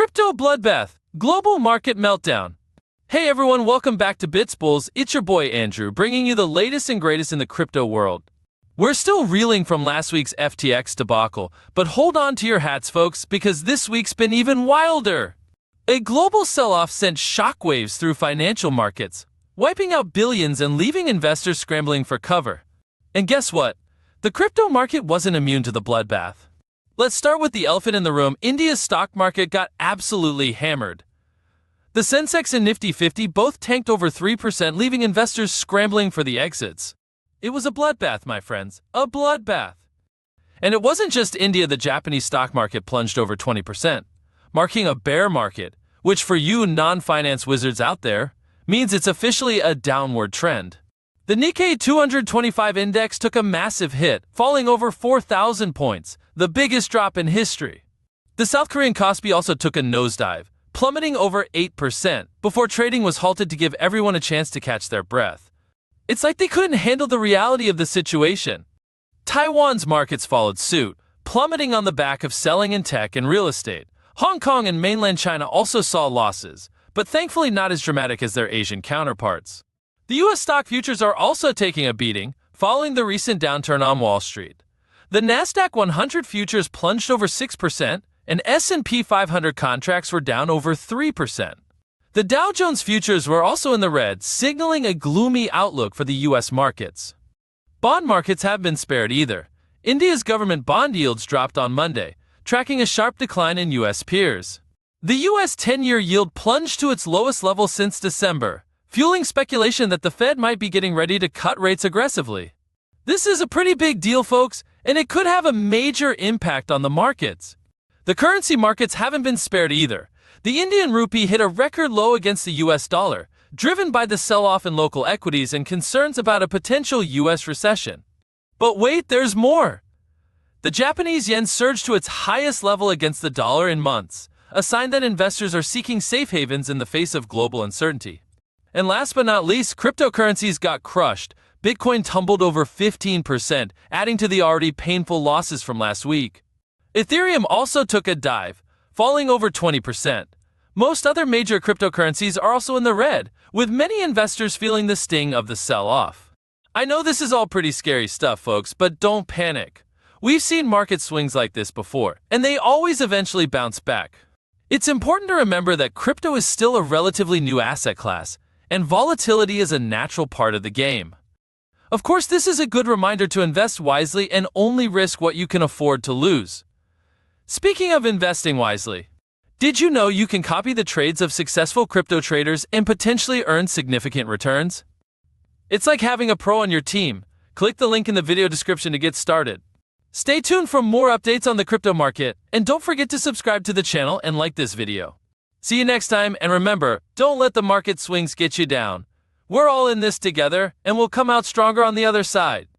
Crypto Bloodbath, Global Market Meltdown. Hey everyone, welcome back to BitsPuls. It's your boy Andrew, bringing you the latest and greatest in the crypto world. We're still reeling from last week's FTX debacle, but hold on to your hats folks, because this week's been even wilder. A global sell-off sent shockwaves through financial markets, wiping out billions and leaving investors scrambling for cover. And guess what? The crypto market wasn't immune to the bloodbath. Let's start with the elephant in the room. India's stock market got absolutely hammered. The Sensex and Nifty 50 both tanked over 3%, leaving investors scrambling for the exits. It was a bloodbath, my friends, a bloodbath. And it wasn't just India. The Japanese stock market plunged over 20%, marking a bear market, which for you non-finance wizards out there, means it's officially a downward trend. The Nikkei 225 index took a massive hit, falling over 4,000 points, the biggest drop in history. The South Korean Kospi also took a nosedive, plummeting over 8%, before trading was halted to give everyone a chance to catch their breath. It's like they couldn't handle the reality of the situation. Taiwan's markets followed suit, plummeting on the back of selling in tech and real estate. Hong Kong and mainland China also saw losses, but thankfully not as dramatic as their Asian counterparts. The US stock futures are also taking a beating, following the recent downturn on Wall Street. The Nasdaq 100 futures plunged over 6%, and S&P 500 contracts were down over 3%. The Dow Jones futures were also in the red, signaling a gloomy outlook for the US markets. Bond markets have been spared either. India's government bond yields dropped on Monday, tracking a sharp decline in US peers. The US 10-year yield plunged to its lowest level since December, fueling speculation that the Fed might be getting ready to cut rates aggressively. This is a pretty big deal, folks, and it could have a major impact on the markets. The currency markets haven't been spared either. The Indian rupee hit a record low against the US dollar, driven by the sell-off in local equities and concerns about a potential US recession. But wait, there's more. The Japanese yen surged to its highest level against the dollar in months, a sign that investors are seeking safe havens in the face of global uncertainty. And last but not least, cryptocurrencies got crushed. Bitcoin tumbled over 15%, adding to the already painful losses from last week. Ethereum also took a dive, falling over 20%. Most other major cryptocurrencies are also in the red, with many investors feeling the sting of the sell-off. I know this is all pretty scary stuff, folks, but don't panic. We've seen market swings like this before, and they always eventually bounce back. It's important to remember that crypto is still a relatively new asset class, and volatility is a natural part of the game. Of course, this is a good reminder to invest wisely and only risk what you can afford to lose. Speaking of investing wisely, did you know you can copy the trades of successful crypto traders and potentially earn significant returns? It's like having a pro on your team. Click the link in the video description to get started. Stay tuned for more updates on the crypto market, and don't forget to subscribe to the channel and like this video. See you next time, and remember, don't let the market swings get you down. We're all in this together, and we'll come out stronger on the other side.